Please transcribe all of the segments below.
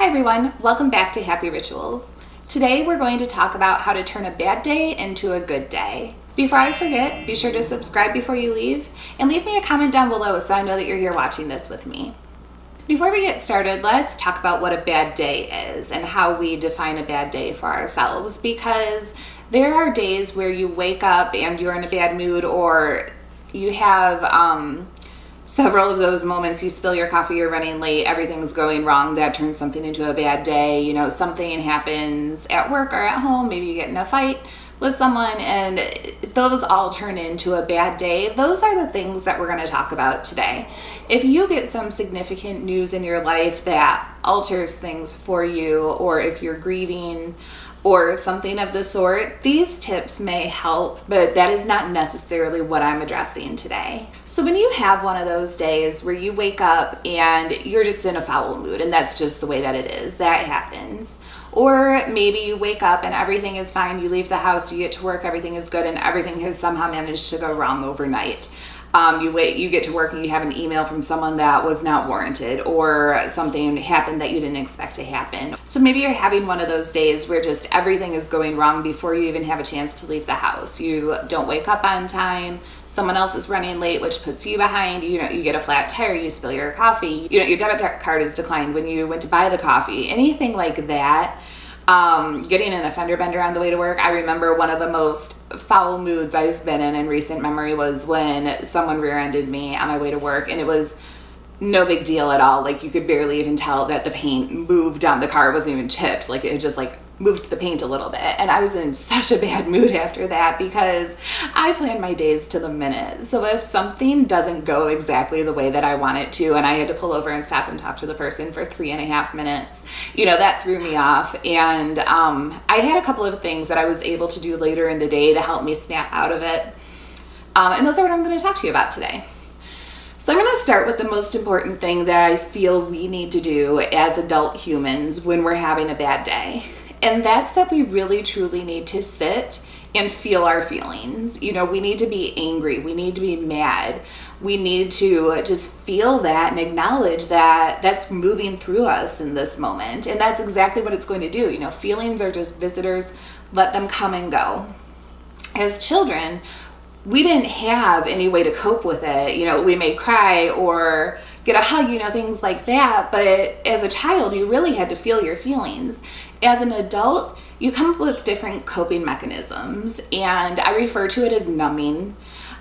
Hi everyone, welcome back to Happy Rituals. Today we're going to talk about how to turn a bad day into a good day. Before I forget, be sure to subscribe before you leave and leave me a comment down below so I know that you're here watching this with me. Before we get started, let's talk about what a bad day is and how we define a bad day for ourselves, because there are days where you wake up and you're in a bad mood, or you have several of those moments. You spill your coffee, you're running late, everything's going wrong. That turns something into a bad day. You know, something happens at work or at home. Maybe you get in a fight with someone and those all turn into a bad day. Those are the things that we're going to talk about today. If you get some significant news in your life that alters things for you, or if you're grieving or something of the sort, these tips may help, but that is not necessarily what I'm addressing today. So when you have one of those days where you wake up and you're just in a foul mood, and that's just the way that it is, that happens. Or maybe you wake up and everything is fine, you leave the house, you get to work, everything is good, and everything has somehow managed to go wrong overnight. You get to work and you have an email from someone that was not warranted, or something happened that you didn't expect to happen. So maybe you're having one of those days where just everything is going wrong before you even have a chance to leave the house. You don't wake up on time, someone else is running late, which puts you behind. You get a flat tire, you spill your coffee, your debit card is declined when you went to buy the coffee, anything like that. Getting an offender bender on the way to work. I remember one of the most foul moods I've been in recent memory was when someone rear-ended me on my way to work, and it was no big deal at all. Like, you could barely even tell that the paint moved on the car. It wasn't even chipped. Like, it just moved the paint a little bit. And I was in such a bad mood after that because I plan my days to the minute. So if something doesn't go exactly the way that I want it to, and I had to pull over and stop and talk to the person for 3.5 minutes, that threw me off. And I had a couple of things that I was able to do later in the day to help me snap out of it. And those are what I'm going to talk to you about today. So I'm going to start with the most important thing that I feel we need to do as adult humans when we're having a bad day. And that's that we really truly need to sit and feel our feelings. We need to be angry. We need to be mad. We need to just feel that and acknowledge that that's moving through us in this moment. And that's exactly what it's going to do. Feelings are just visitors. Let them come and go. As children, we didn't have any way to cope with it. We may cry or get a hug, things like that. But as a child, you really had to feel your feelings. As an adult, you come up with different coping mechanisms, and I refer to it as numbing.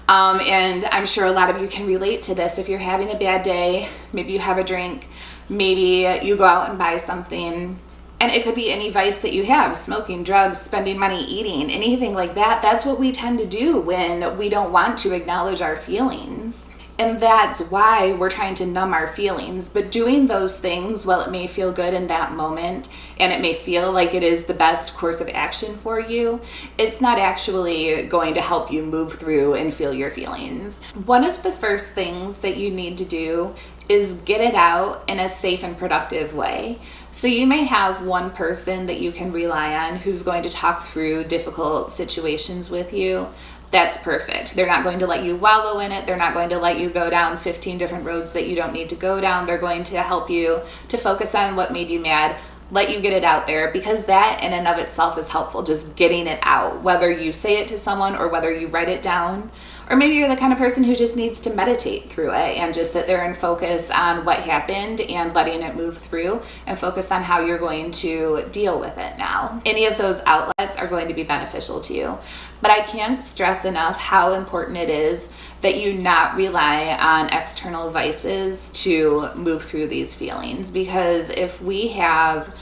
And I'm sure a lot of you can relate to this. If you're having a bad day, maybe you have a drink, maybe you go out and buy something. And it could be any vice that you have: smoking, drugs, spending money, eating, anything like that. That's what we tend to do when we don't want to acknowledge our feelings. And that's why we're trying to numb our feelings. But doing those things, while it may feel good in that moment, and it may feel like it is the best course of action for you, it's not actually going to help you move through and feel your feelings. One of the first things that you need to do is get it out in a safe and productive way. So you may have one person that you can rely on who's going to talk through difficult situations with you. That's perfect. They're not going to let you wallow in it. They're not going to let you go down 15 different roads that you don't need to go down. They're going to help you to focus on what made you mad, let you get it out there, because that in and of itself is helpful, just getting it out, whether you say it to someone or whether you write it down. Or maybe you're the kind of person who just needs to meditate through it and just sit there and focus on what happened and letting it move through, and focus on how you're going to deal with it now. Any of those outlets are going to be beneficial to you. But I can't stress enough how important it is that you not rely on external vices to move through these feelings. Because if we have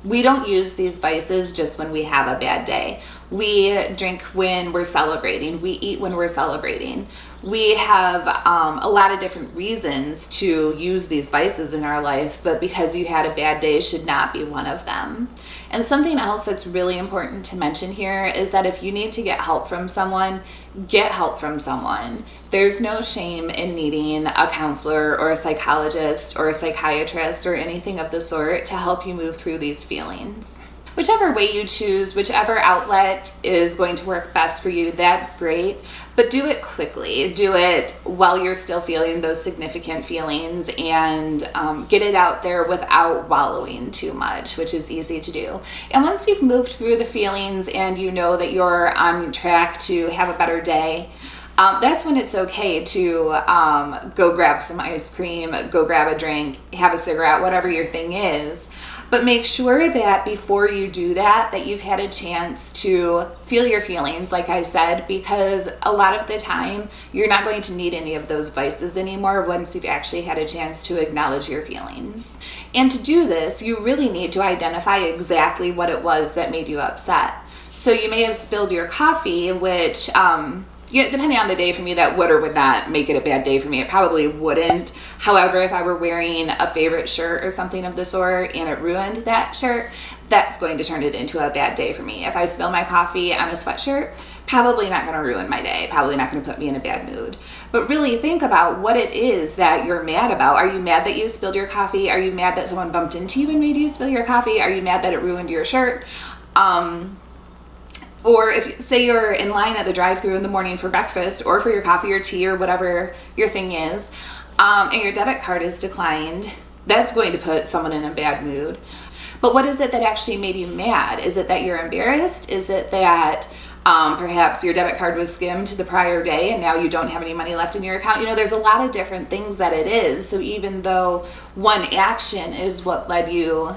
we don't use these vices just when we have a bad day. We drink when we're celebrating. We eat when we're celebrating. We have a lot of different reasons to use these vices in our life, but because you had a bad day should not be one of them. And something else that's really important to mention here is that if you need to get help from someone, get help from someone. There's no shame in needing a counselor or a psychologist or a psychiatrist or anything of the sort to help you move through these feelings. Whichever way you choose, whichever outlet is going to work best for you, that's great. But do it quickly. Do it while you're still feeling those significant feelings, and get it out there without wallowing too much, which is easy to do. And once you've moved through the feelings and you know that you're on track to have a better day, that's when it's okay to go grab some ice cream, go grab a drink, have a cigarette, whatever your thing is. But make sure that before you do that, that you've had a chance to feel your feelings, like I said, because a lot of the time you're not going to need any of those vices anymore once you've actually had a chance to acknowledge your feelings. And to do this, you really need to identify exactly what it was that made you upset. So you may have spilled your coffee, which, depending on the day for me, that would or would not make it a bad day for me. It probably wouldn't. However, if I were wearing a favorite shirt or something of the sort and it ruined that shirt, that's going to turn it into a bad day for me. If I spill my coffee on a sweatshirt, probably not going to ruin my day, probably not going to put me in a bad mood. But really think about what it is that you're mad about. Are you mad that you spilled your coffee? Are you mad that someone bumped into you and made you spill your coffee? Are you mad that it ruined your shirt? Or if, say you're in line at the drive-thru in the morning for breakfast or for your coffee or tea or whatever your thing is, and your debit card is declined, that's going to put someone in a bad mood. But what is it that actually made you mad? Is it that you're embarrassed? Is it that perhaps your debit card was skimmed the prior day and now you don't have any money left in your account? You know, there's a lot of different things that it is. So even though one action is what led you,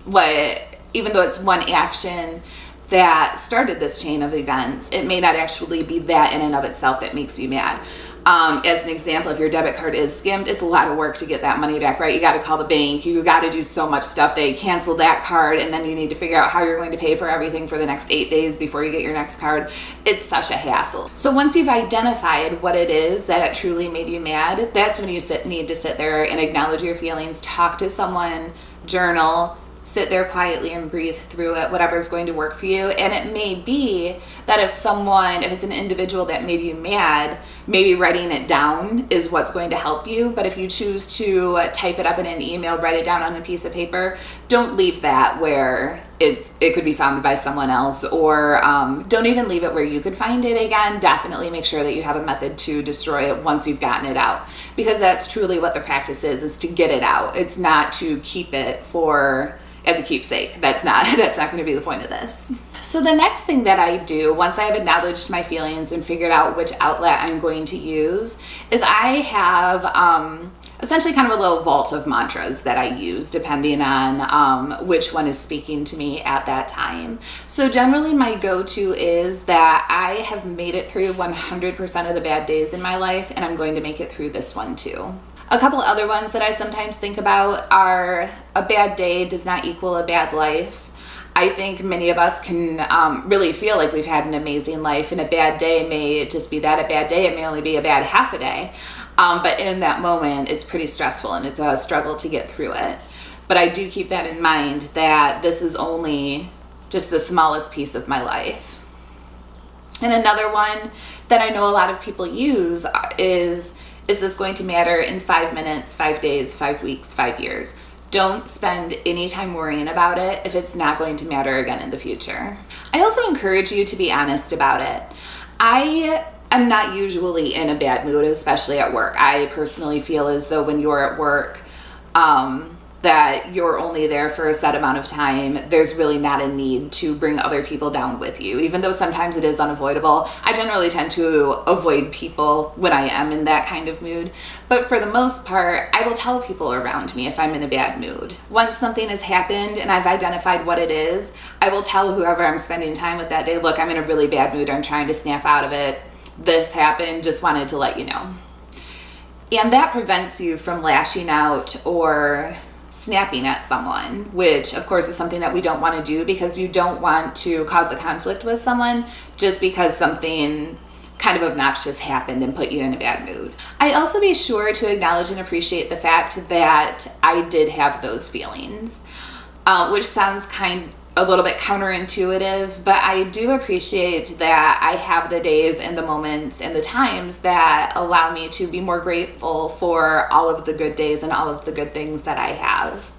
even though it's one action that started this chain of events, it may not actually be that in and of itself that makes you mad. As an example, if your debit card is skimmed, it's a lot of work to get that money back, right? You got to call the bank, you got to do so much stuff. They cancel that card, and then you need to figure out how you're going to pay for everything for the next 8 days before you get your next card. It's such a hassle. So once you've identified what it is that truly made you mad, that's when you need to sit there and acknowledge your feelings, talk to someone, journal, sit there quietly and breathe through it, whatever is going to work for you. And it may be that if it's an individual that made you mad, maybe writing it down is what's going to help you. But if you choose to type it up in an email, write it down on a piece of paper, don't leave that where it could be found by someone else, or don't even leave it where you could find it again. Definitely make sure that you have a method to destroy it once you've gotten it out, because that's truly what the practice is to get it out. It's not to keep it as a keepsake. That's not going to be the point of this. So the next thing that I do once I have acknowledged my feelings and figured out which outlet I'm going to use is I have essentially kind of a little vault of mantras that I use depending on which one is speaking to me at that time. So generally my go-to is that I have made it through 100% of the bad days in my life, and I'm going to make it through this one too. A couple other ones that I sometimes think about are: a bad day does not equal a bad life. I think many of us can really feel like we've had an amazing life, and a bad day may just be that, a bad day. It may only be a bad half a day. But in that moment, it's pretty stressful and it's a struggle to get through it. But I do keep that in mind, that this is only just the smallest piece of my life. And another one that I know a lot of people use is this going to matter in 5 minutes, 5 days, 5 weeks, 5 years? Don't spend any time worrying about it if it's not going to matter again in the future. I also encourage you to be honest about it. I am not usually in a bad mood, especially at work. I personally feel as though when you're at work, that you're only there for a set amount of time. There's really not a need to bring other people down with you, even though sometimes it is unavoidable. I generally tend to avoid people when I am in that kind of mood. But for the most part, I will tell people around me if I'm in a bad mood. Once something has happened and I've identified what it is, I will tell whoever I'm spending time with that day, look, I'm in a really bad mood. I'm trying to snap out of it. This happened. Just wanted to let you know. And that prevents you from lashing out or snapping at someone, which of course is something that we don't want to do, because you don't want to cause a conflict with someone just because something kind of obnoxious happened and put you in a bad mood. I also be sure to acknowledge and appreciate the fact that I did have those feelings, which sounds a little bit counterintuitive, but I do appreciate that I have the days and the moments and the times that allow me to be more grateful for all of the good days and all of the good things that I have.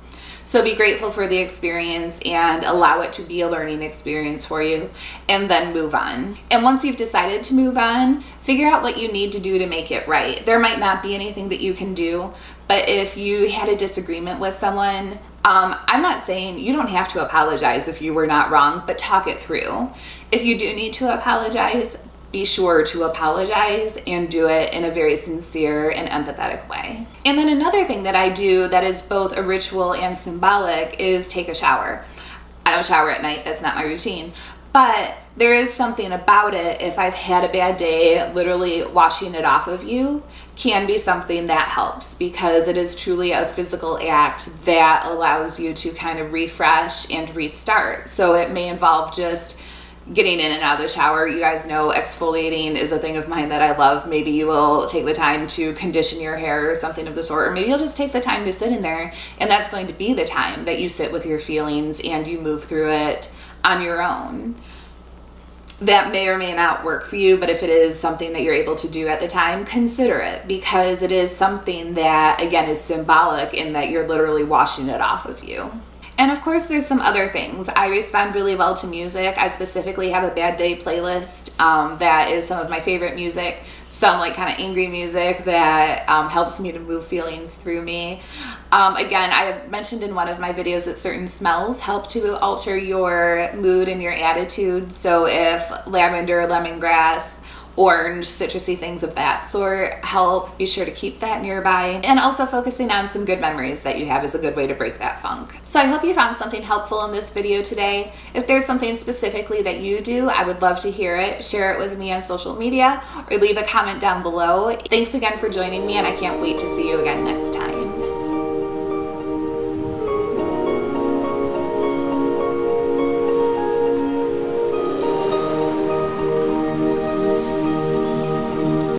So be grateful for the experience and allow it to be a learning experience for you, and then move on. And once you've decided to move on, figure out what you need to do to make it right. There might not be anything that you can do, but if you had a disagreement with someone, I'm not saying you don't have to apologize if you were not wrong, but talk it through. If you do need to apologize, be sure to apologize and do it in a very sincere and empathetic way. And then another thing that I do that is both a ritual and symbolic is take a shower. I don't shower at night, that's not my routine, but there is something about it. If I've had a bad day, literally washing it off of you can be something that helps, because it is truly a physical act that allows you to kind of refresh and restart. So it may involve just getting in and out of the shower. You guys know exfoliating is a thing of mine that I love. Maybe you will take the time to condition your hair or something of the sort, or maybe you'll just take the time to sit in there, and that's going to be the time that you sit with your feelings and you move through it on your own. That may or may not work for you, but if it is something that you're able to do at the time, consider it, because it is something that, again, is symbolic in that you're literally washing it off of you. And of course, there's some other things. I respond really well to music. I specifically have a bad day playlist that is some of my favorite music, some like kind of angry music that helps me to move feelings through me. Again, I have mentioned in one of my videos that certain smells help to alter your mood and your attitude. So if lavender, lemongrass, orange, citrusy things of that sort help, be sure to keep that nearby. And also focusing on some good memories that you have is a good way to break that funk. So I hope you found something helpful in this video today. If there's something specifically that you do, I would love to hear it. Share it with me on social media or leave a comment down below. Thanks again for joining me, and I can't wait to see you again next time.